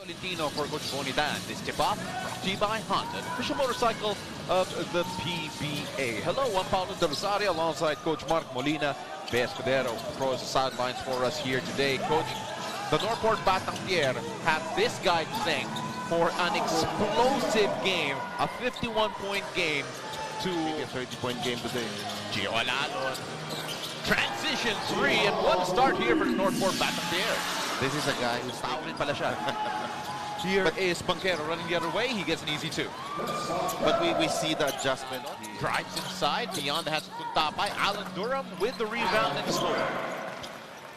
Tolentino for Coach Bonitan. This tip-off brought to you by Honda, the official motorcycle of the PBA. Hello, I'm Paulo de Rosario alongside Coach Mark Molina. Bea Escudero throws the sidelines for us here today. Coach, the NorthPort Batang Pier had this guy playing for an explosive game, a 51-point game to a 30-point game today. Gio Alalo. Transition 3 and one start here for NorthPort Batang Pier. This is a guy who's Fouled pala siya. Here is Banquero running the other way. He gets an easy 2. But we see the adjustment. Drives inside. Beyond the hands of Kuntapay. Alan Durham with the rebound and the score.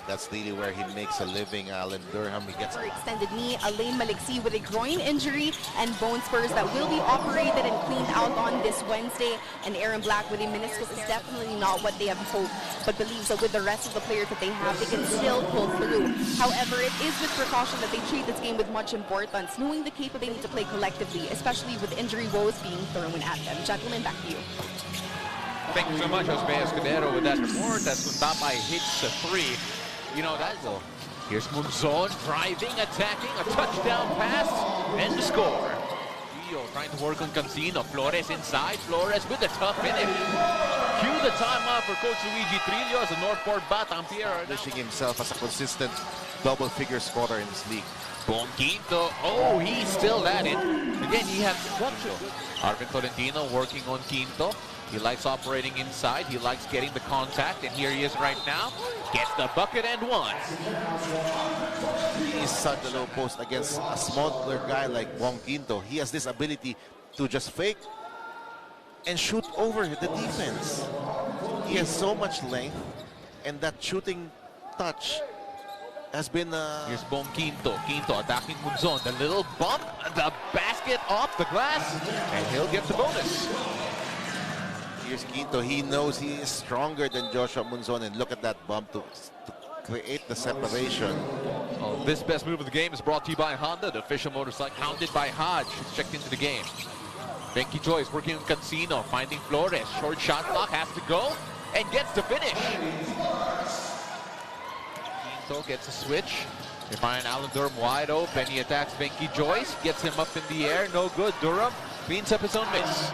That's really where he makes a living, Alan Durham. He gets extended knee, Alain Maliksi with a groin injury and bone spurs that will be operated and cleaned out on this Wednesday. And Aaron Black with a meniscus is definitely not what they have hoped, but believes that with the rest of the players that they have, they can still pull through. However, it is with precaution that they treat this game with much importance, knowing the capability to play collectively, especially with injury woes being thrown at them. Gentlemen, back to you. Thank you so much, Bea Escudero, with that report as Kuntapay hits a 3. You know, that's all. Here's Munzon driving, attacking, a touchdown pass, and the score. Gio trying to work on Cancino. Flores inside. Flores with a tough finish. Cue the timeout for Coach Luigi Trillo as the NorthPort Batang Pier. Establishing himself as a consistent double-figure scorer in this league. Bonquinto. Oh, he's still at it. Again, he had such a good... Arvin Tolentino working on Quinto. He likes operating inside. He likes getting the contact. And here he is right now. Gets the bucket and one. Inside the low post against a smaller guy like Wong Quinto. He has this ability to just fake and shoot over the defense. He has so much length, and that shooting touch has been... Here's Bong Quinto. Quinto attacking Munzon. The little bump, the basket off the glass, and he'll get the bonus. Here's Quinto. He knows he is stronger than Joshua Munzon, and look at that bump to create the separation. Oh, this best move of the game is brought to you by Honda, the official motorcycle. Hounded by Hodge, who's checked into the game. Benky Joyce working on Cancino, finding Flores. Short shot clock, has to go, and gets the finish. Quinto gets a switch. They find Alan Durham wide open. He attacks Benky Joyce, gets him up in the air. No good. Durham cleans up his own miss.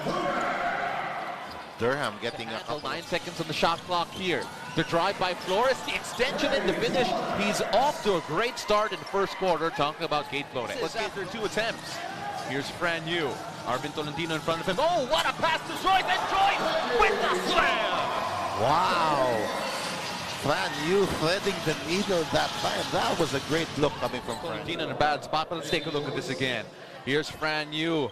Durham getting a couple. 9 seconds on the shot clock here. The drive by Flores, the extension and the finish. He's off to a great start in the first quarter, talking about Kate Flores. After 2 attempts. Here's Fran Yu. Arvin Tolentino in front of him. Oh, what a pass to Joyce, and Joyce with the slam! Wow! Fran Yu threading the needle that time. That was a great look coming from Fran. Tolentino in a bad spot, but let's take a look at this again. Here's Fran Yu.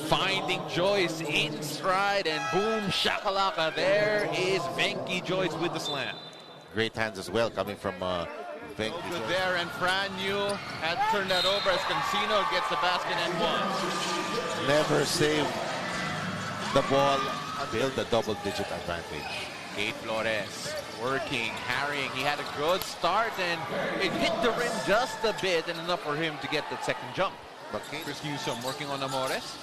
Finding Joyce in stride, and boom, shakalaka. There is Benky Joyce with the slam. Great hands as well coming from Benky. Good there, and Fran Yu had turned that over as Cancino gets the basket and one. Never save the ball until the double-digit advantage. Kate Flores working, harrying. He had a good start, and it hit the rim just a bit, and enough for him to get the second jump. But Chris Newsom working on Amores.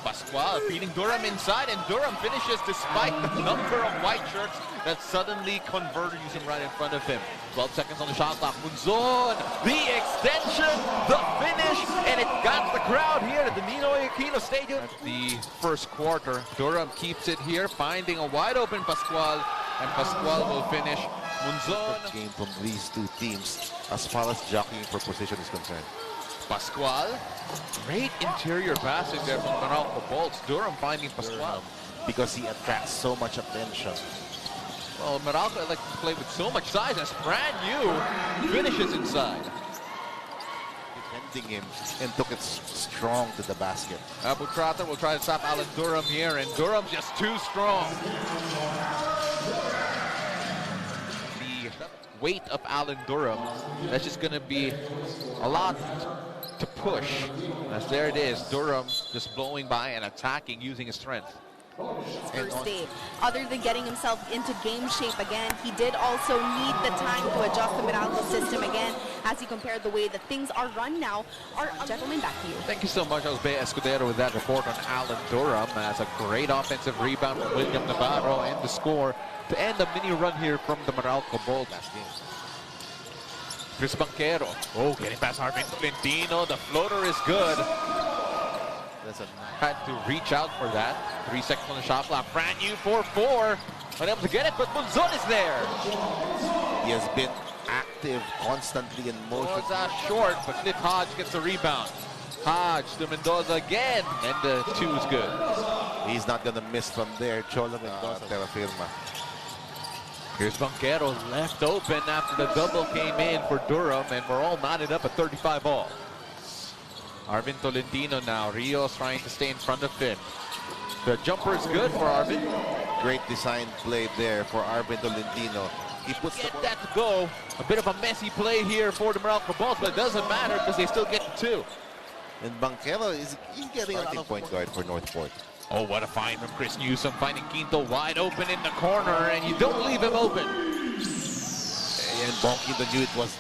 Pascual feeding Durham inside, and Durham finishes despite the number of white shirts that suddenly converted using right in front of him. 12 seconds on the shot clock. Munzon, the extension, the finish, and it got the crowd here at the Ninoy Aquino Stadium. The first quarter, Durham keeps it here, finding a wide open Pascual, and Pascual will finish. Munzon. Game from these two teams as far as jockeying for position is concerned. Pascual, great interior passing there from Meralco Bolts. Durham finding Pascual. Because he attracts so much attention. Well, Meralco likes to play with so much size as Fran Yu finishes inside. Defending him and took it strong to the basket. Abu Trata will try to stop Alan Durham here, and Durham's just too strong. The weight of Alan Durham, that's just going to be a lot to push. As there it is, Durham just blowing by and attacking using his strength. First day. Other than getting himself into game shape again, he did also need the time to adjust the Meralco system again as he compared the way that things are run now. Our gentlemen, back to you. Thank you so much, Bea Escudero, with that report on Alan Durham. As a great offensive rebound from William Navarro and the score to end a mini run here from the Meralco Bolts. Chris Banquero. Oh, getting past Arvin Tolentino. The floater is good. Had to reach out for that. 3 seconds on the shot clock. Brand new 4-4. Unable to get it, but Monzon is there. He has been active constantly in motion. Mendoza short, but Cliff Hodge gets the rebound. Hodge to Mendoza again, and the 2 is good. He's not going to miss from there. Cholo Mendoza. Terra firma. Here's Banquero left open after the double came in for Durham, and we're all knotted up at 35 all. Arvin Tolentino now. Rios trying to stay in front of him. The jumper is good for Arvin. Great design play there for Arvin Tolentino. He puts Get that to go. A bit of a messy play here for the Meralco Bolts, but it doesn't matter because they still get the 2. And Banquero is getting a lot of point guard for NorthPort. Oh, what a find from Chris Newsom, finding Quinto wide open in the corner, and you don't leave him open. And Bonquito knew it was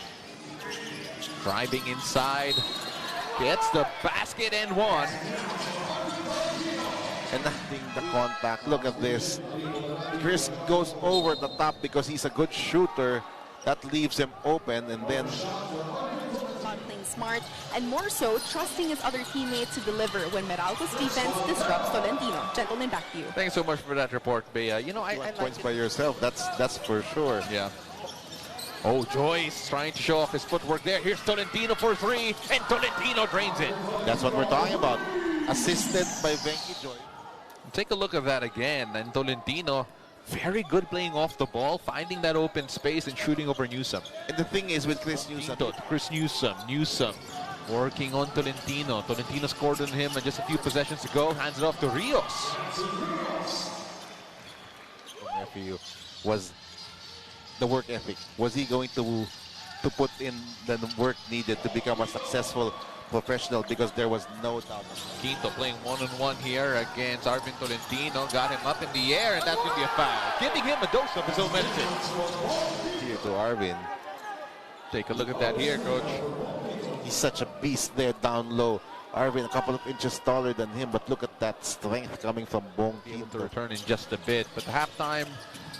driving inside, gets the basket and 1. and nothing the contact. Look at this. Chris goes over the top because he's a good shooter. That leaves him open, and then playing smart and more so trusting his other teammates to deliver when Meralco's defense disrupts Tolentino. Gentlemen, back to you. Thanks so much for that report, Bea. You know, I like points it. by yourself. That's for sure. Yeah. Oh, Joyce trying to show off his footwork there. Here's Tolentino for 3, and Tolentino drains it. That's what we're talking about. Assisted by Venky Joyce. Take a look at that again, and Tolentino, very good playing off the ball, finding that open space and shooting over Newsom. And the thing is with Chris Newsom, Chris Newsom working on Tolentino. Tolentino scored on him and just a few possessions to go, hands it off to Rios. For you was the work ethic. Was he going to put in the work needed to become a successful professional? Because there was no doubt. Quinto playing one-on-one here against Arvin Tolentino. Got him up in the air, and that's going to be a foul. Giving him a dose of his own medicine. Here to Arvin. Take a look at that here, Coach. He's such a beast there down low. Arvin a couple of inches taller than him, but look at that strength coming from Bong Able to Quinto. return in just a bit, but the halftime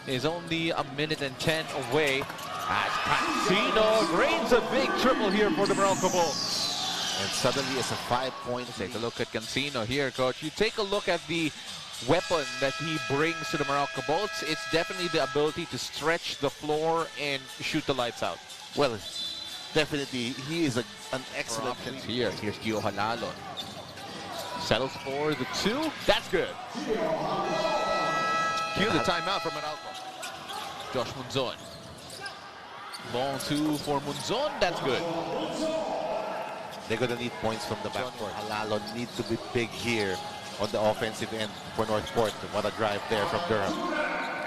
is only a minute and 10 away as Cancino drains a big triple here for the Meralco Bolts. And suddenly it's a 5-point. Take a look at Cancino here, Coach. You take a look at the weapon that he brings to the Meralco Bolts. It's definitely the ability to stretch the floor and shoot the lights out. Well, definitely he is an excellent Options here. Here's Gio Halalon. Settles for the 2. That's good. Cue the timeout for Meralco. Josh Monzon. Long 2 for Monzon. That's good. They're going to need points from the backcourt. Halalon needs to be big here on the offensive end for NorthPort. What a drive there from Durham.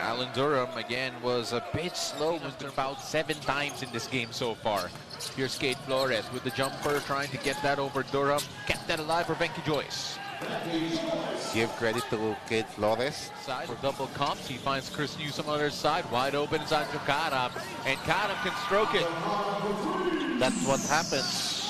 Alan Durham, again, was a bit slow. He's been fouled 7 times in this game so far. Here's Kate Flores with the jumper, trying to get that over Durham. Kept that alive for Venky Joyce. Give credit to Kate Flores. Side for double comps. He finds Chris Newsom on the other side. Wide open inside to Karam. And Karam can stroke it. That's what happens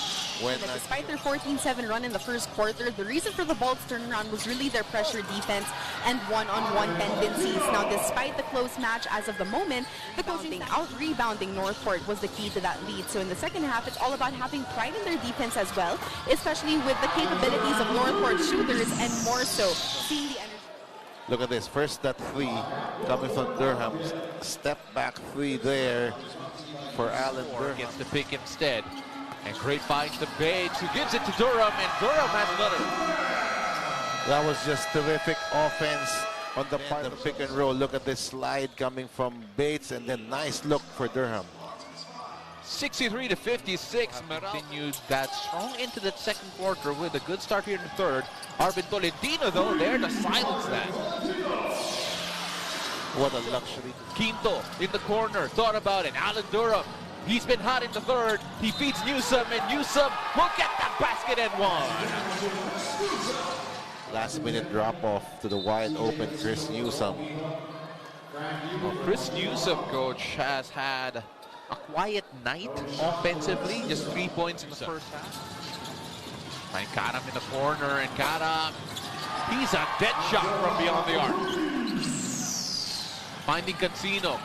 when... Despite their 14-7 run in the first quarter, the reason for the Bolts' turnaround was really their pressure defense and one-on-one tendencies. Now, despite the close match as of the moment, the coaching out-rebounding NorthPort was the key to that lead. So in the second half, it's all about having pride in their defense as well, especially with the capabilities of NorthPort shooters and more so seeing the energy. Look at this. First that 3 coming from Durham. Step back 3 there for Alan Durham. Gets the pick instead. And great find to Bates, who gives it to Durham, and Durham has another. That was just terrific offense on the part of pick and roll. Look at this slide coming from Bates, and then nice look for Durham. 63-56. Continued that strong into the second quarter with a good start here in the third. Arvin Tolentino, though, there to silence that. What a luxury. Quinto in the corner, thought about it. Alan Durham, he's been hot in the third. He feeds Newsom, and Newsom will get that basket and 1. Last minute drop off to the wide open Chris Newsom. Well, Chris Newsom, Coach, has had a quiet night offensively. Just 3 points in the first half. Find Karam in the corner, and Karam, he's a dead shot from beyond the arc. Finding Cancino.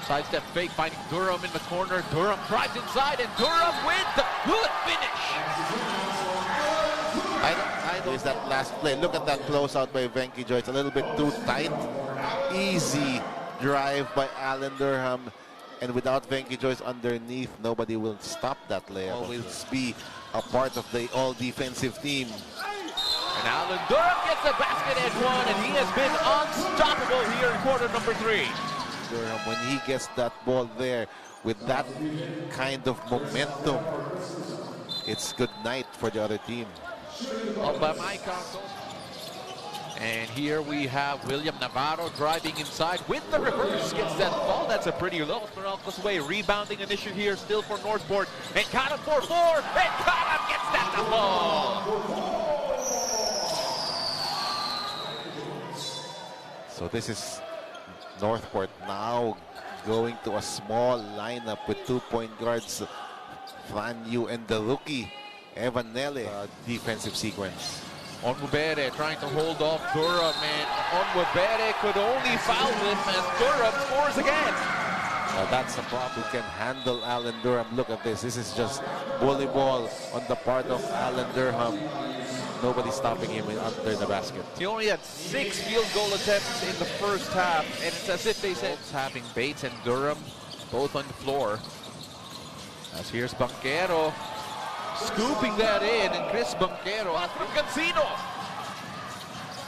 Sidestep fake, finding Durham in the corner. Durham drives inside, and Durham with the good finish. I know is that last play. Look at that closeout by Venky Joy. It's a little bit too tight. Easy drive by Alan Durham. And without Venky Joyce underneath, nobody will stop that layup. Always be a part of the all-defensive team. And Alan Durham gets the basket at one, and he has been unstoppable here in quarter number 3. Durham, when he gets that ball there with that kind of momentum, it's good night for the other team. Up by my counsel. And here we have William Navarro driving inside with the reverse. Gets that ball. That's a pretty low. Meralco's way. Rebounding an issue here still for NorthPort. And Karam for 4. And Karam gets that the ball. So this is NorthPort now going to a small lineup with 2-point guards, Fan Yu and the rookie, Evan Nele. Defensive sequence. Onwubere trying to hold off Durham, and Onwubere could only foul him as Durham scores again. That's the problem. Who can handle Alan Durham? Look at this. This is just bully ball on the part of Alan Durham. Nobody stopping him under the basket. He only had 6 field goal attempts in the first half, and it's as if they said having Bates and Durham both on the floor. As here's Banquero scooping that in, and Chris Banquero has from Cancino.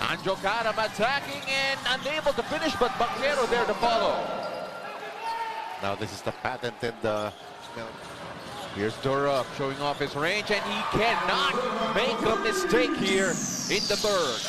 Anjo Karam attacking and unable to finish, but Banquero there to follow. Now this is the patented Here's Durham showing off his range, and he cannot make a mistake here in the third.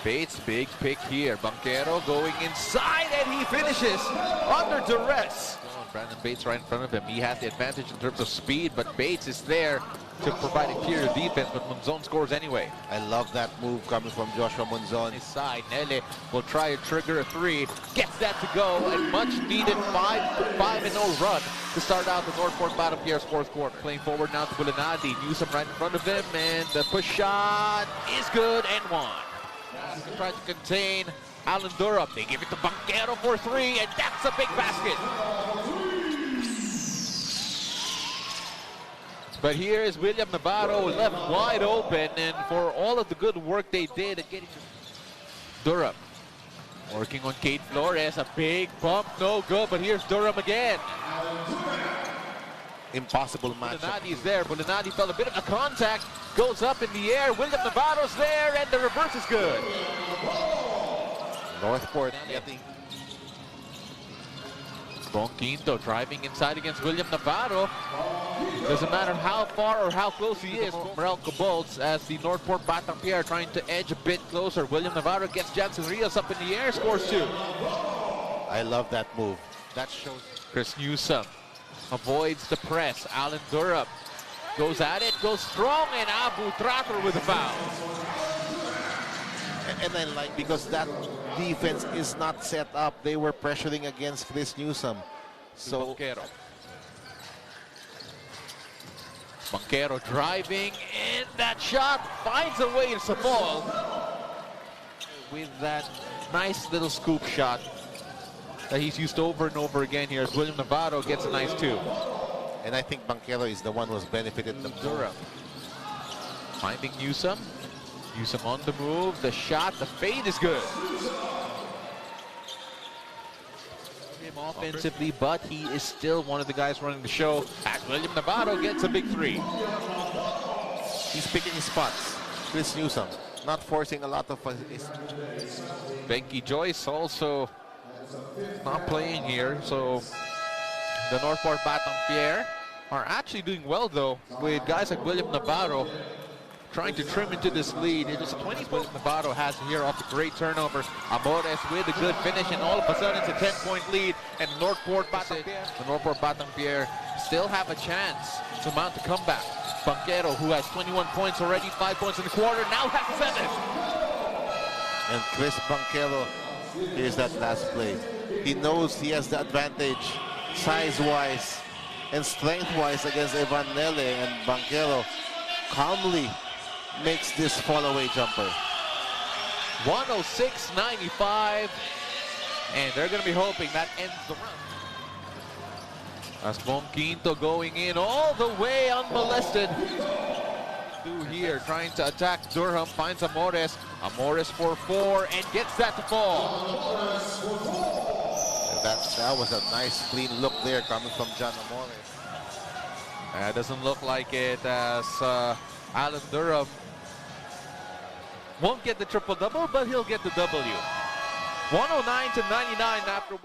Bates, big pick here. Banquero going inside, and he finishes under duress. Brandon Bates right in front of him. He has the advantage in terms of speed, but Bates is there to provide interior defense, but Monzon scores anyway. I love that move coming from Joshua Monzon. His side, Nele will try to trigger a 3, gets that to go, and much needed 5-0 run to start out the NorthPort Batang Pier's fourth quarter. Playing forward now to Bulanadi. Newsome right in front of him, and the push shot is good and one. Try to contain Alan Durham. They give it to Banquero for 3, and that's a big basket. But here is William Navarro left wide open, and for all of the good work they did at getting Durham. Working on Kate Flores, a big bump, no good, but here's Durham again. Impossible matchup. Bulanadi is there. Bulanadi felt a bit of a contact, goes up in the air. William Navarro's there, and the reverse is good. NorthPort getting. Bonquinto driving inside against William Navarro. Doesn't matter how far or how close he is. Meralco Bolts as the NorthPort Batang Pier trying to edge a bit closer. William Navarro gets Jansen Rios up in the air, scores 2. I love that move. That shows. Chris Newsome avoids the press. Alan Durham goes at it, goes strong, and Abu Trator with a foul. And I like, because that defense is not set up. They were pressuring against Chris Newsome. So Banquero driving, and that shot finds a way to fall with that nice little scoop shot that he's used over and over again here as William Navarro gets a nice 2. And I think Banquero is the one who's benefited the Durham. Finding Newsome. Newsome on the move. The shot, the fade is good. Him offensively, but he is still one of the guys running the show as William Navarro gets a big 3. He's picking his spots. Chris Newsome not forcing a lot of Venky Joyce also not playing here, so the NorthPort Batang Pier are actually doing well though, with guys like William Navarro trying to trim into this lead. It is a 20 William Navarro has here off a great turnover. Amores with a good finish, and all of a sudden it's a 10-point lead, and the NorthPort Batang Pier still have a chance to mount a comeback. Banquero, who has 21 points already, 5 points in the quarter, now has 7. And Chris Banquero, here's that last play. He knows he has the advantage size-wise and strength-wise against Evan Nele, and Banquero calmly makes this fall-away jumper. 106-95. And they're going to be hoping that ends the round. As Quinto going in all the way unmolested. Through here, trying to attack Durham, finds Amores. Amores for 4 and gets that to fall. That was a nice clean look there coming from John Amores. Doesn't look like it, as Alan Durham won't get the triple-double, but he'll get the W. 109 to 99 after